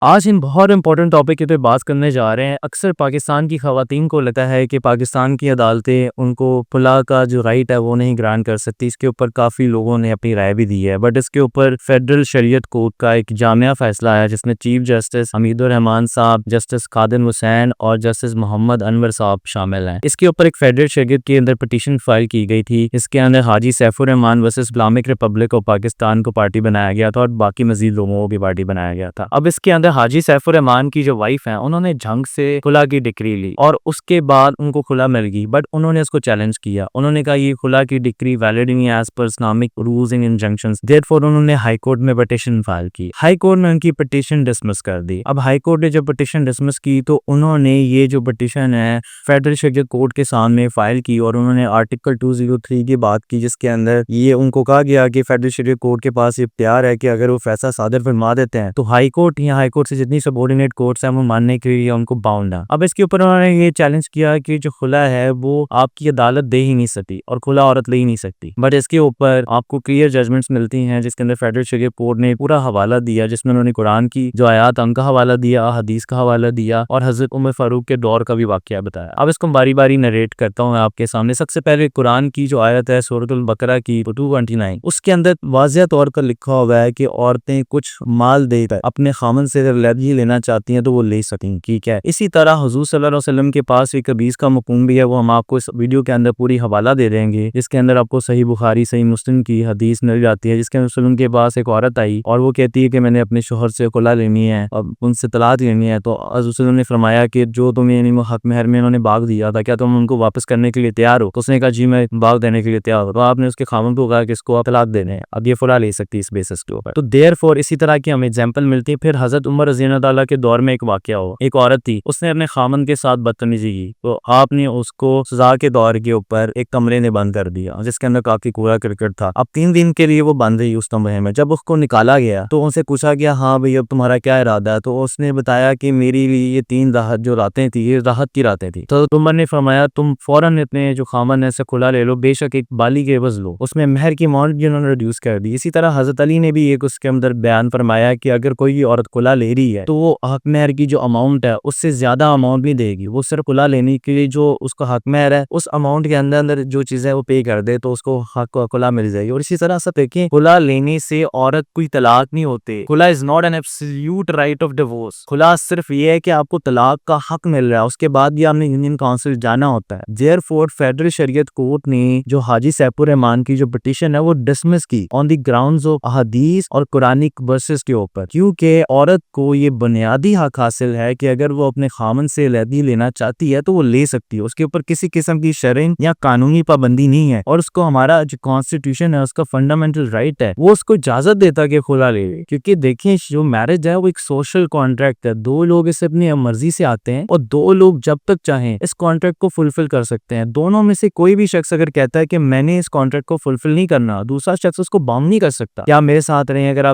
آج ہم بہت امپورٹنٹ ٹاپک پہ بات کرنے جا رہے ہیں۔ اکثر پاکستان کی خواتین کو لگتا ہے کہ پاکستان کی عدالتیں ان کو خلا کا جو رائٹ ہے وہ نہیں گرانٹ کر سکتی۔ اس کے اوپر کافی لوگوں نے اپنی رائے بھی دی ہے، بٹ اس کے اوپر فیڈرل شریعت کورٹ کا ایک جامعہ فیصلہ آیا جس میں چیف جسٹس حمید الرحمان صاحب، جسٹس خادم حسین اور جسٹس محمد انور صاحب شامل ہیں۔ اس کے اوپر ایک فیڈرل شریعت کے اندر پٹیشن فائل کی گئی تھی۔ اس کے اندر Haji Saif ur-Rehman versus Islamic Republic of Pakistan کو پارٹی بنایا گیا تھا اور باقی مزید لوگوں کو بھی پارٹی بنایا گیا تھا۔ اب اس کے اندر حاجی سیف الرحمان کی جو وائف ہیں انہوں نے جھنگ سے خلا کی ڈگری لی اور اس کے بعد ان کو خلا مل گئی، بٹ انہوں نے اس کو چیلنج کیا۔ انہوں نے کہا یہ خلا کی ڈگری ویلڈ نہیں ہے as per Islamic rules and injunctions, therefore انہوں نے ہائی کورٹ میں پٹیشن فائل کی۔ ہائی کورٹ نے ان کی پٹیشن ڈسمس کر دی۔ اب ہائی کورٹ نے جب پٹیشن ڈسمس کی تو انہوں نے یہ جو پٹیشن ہے فیڈرل شریعت کورٹ کے سامنے فائل کی اور انہوں نے آرٹیکل 203 کی بات کی، جس کے اندر یہ ان کو کہا گیا کہ فیڈرل شریعت کورٹ کے پاس یہ اختیار ہے کہ اگر وہ فیصلہ صادر فرما دیتے ہیں تو ہائی کورٹ یا ہائی کورٹ سے جتنی سبورڈینیٹ کورٹس ہیں وہ ماننے کے لیے ان کو باؤنڈ ہے۔ اب اس کے اوپر انہوں نے یہ چیلنج کیا کہ جو خلا ہے وہ آپ کی عدالت دے ہی نہیں سکتی اور خلا عورت لے ہی نہیں سکتی، بٹ اس کے اوپر آپ کو کلیئر ججمنٹس ملتی ہیں جس کے اندر فیڈرل شریعت کورٹ نے پورا حوالہ دیا، جس میں انہوں نے قرآن کی جو آیات ان کا حوالہ دیا، حدیث کا حوالہ دیا اور حضرت عمر فاروق کے دور کا بھی واقعہ بتایا۔ اب اس کو باری باری نریٹ کرتا ہوں آپ کے سامنے۔ سب سے پہلے قرآن کی جو آیت ہے سورۃ البقرہ کی 229، اس کے اندر واضح طور پر لکھا ہوا ہے کہ عورتیں کچھ مال دے کر اپنے خامن سے لڑکی لینا چاہتی ہیں تو وہ لے سکیں، ٹھیک ہے۔ اسی طرح حضور صلی اللہ علیہ وسلم کے پاس ایک حدیث کا مفہوم بھی ہے، وہ ہم آپ کو اس ویڈیو کے اندر پوری حوالہ دے دیں گے، جس کے اندر آپ کو صحیح بخاری صحیح مسلم کی حدیث مل جاتی ہے، جس کے اندر وسلم کے پاس ایک عورت آئی اور وہ کہتی ہے کہ میں نے اپنے شوہر سے خلا لینی ہے اور ان سے طلاق لینی ہے، تو حضور وسلم نے فرمایا کہ جو تمہیں یعنی حق مہر میں انہوں نے باغ دیا تھا کیا تم ان کو واپس کرنے کے لیے تیار ہو؟ تو اس نے کہا جی میں باغ دینے کے لیے تیار ہوں۔ تو آپ نے اس کے خاوند کو کہا کہ اس کو آپ طلاق دینے ہیں، اب یہ خلا لے سکتی ہے اس بیسس کے اوپر۔ تو دیر فور اسی طرح کی ہمیں ایگزامپل ملتی ہے۔ پھر حضرت عمر رضی اللہ تعالیٰ کے دور میں ایک واقعہ ہو، ایک عورت تھی، اس نے اپنے خاوند کے ساتھ بدتمیزی کی تو آپ نے اس کو سزا کے دور کے اوپر ایک کمرے میں بند کر دیا جس کے اندر کافی کوڑا کرکٹ تھا۔ اب 3 دن کے لیے وہ بند رہی اس کمرے میں۔ جب اس کو نکالا گیا تو ان سے پوچھا گیا ہاں بھئی اب تمہارا کیا ارادہ ہے؟ تو اس نے بتایا کہ میری لیے یہ 3 راحت جو راتیں تھی یہ راحت کی راتیں تھی۔ تو عمر نے فرمایا تم فوراً اتنے جو خامن ہے سے کھلا لے لو، بے شک ایک بالی کے عوض لو۔ اس میں مہر کی اماؤنٹ بھی انہوں نے ریڈیوس کر دی۔ اسی طرح حضرت علی نے بھی ایک اس کے اندر بیان فرمایا کہ اگر کوئی عورت کھلا لے رہی ہے تو وہ حق مہر کی جو اماؤنٹ ہے اس سے زیادہ اماؤنٹ بھی دے گی، وہ صرف کھلا لینے کے لیے جو اس کا حق مہر ہے اس اماؤنٹ کے اندر جو چیزیں وہ پے کر دے تو اس کو حق کھلا مل جائے گی۔ اور اسی طرح سب دیکھیں کھلا لینے سے عورت کوئی طلاق نہیں ہوتے۔ Khula is not an absolute right of divorce. کھلا صرف یہ ہے کہ آپ کو طلاق کا حق مل رہا ہے، اس کے بعد بھی آپ نے یونین کونسل جانا ہوتا ہے۔ دیئر فور فیڈرل شریعت کورٹ نے جو حاجی سیف الرحمان کی جو پٹیشن ہے وہ ڈسمس کی آن دی گراؤنڈز آف احادیث اور قرآنک ورسز کے اوپر، کیونکہ عورت کو یہ بنیادی حق حاصل ہے کہ اگر وہ اپنے خامن سے علیحدگی لینا چاہتی ہے تو وہ لے سکتی ہے، اس کے اوپر کسی قسم کی شرعی یا قانونی پابندی نہیں ہے، اور اس کو ہمارا جو کانسٹیٹیوشن ہے اس کا فنڈامنٹل رائٹ ہے وہ اس کو اجازت دیتا کہ کھلا لے لے۔ کیونکہ دیکھیں جو میرج ہے وہ ایک سوشل کانٹریکٹ ہے، 2 لوگ اسے اپنی مرضی سے آتے ہیں اور 2 لوگ جب تک چاہیں اس کانٹریکٹ کو فلفل کر سکتے ہیں۔ دونوں میں سے کوئی بھی شخص اگر کہتا ہے کہ میں نے اس کانٹریکٹ کو فلفل نہیں کرنا، دوسرا شخص اس کو باؤنڈ نہیں کر سکتا کہ آپ میرے ساتھ رہیں اگر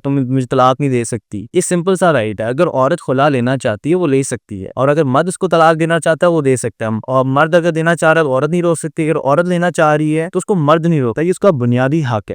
تم مجھے طلاق نہیں دے سکتی۔ یہ سمپل سا رائٹ ہے، اگر عورت خلا لینا چاہتی ہے وہ لے سکتی ہے، اور اگر مرد اس کو طلاق دینا چاہتا ہے وہ دے سکتا ہے، اور مرد اگر دینا چاہ رہا ہے تو عورت نہیں روک سکتی، اگر عورت لینا چاہ رہی ہے تو اس کو مرد نہیں روکتا، یہ اس کا بنیادی حق ہے۔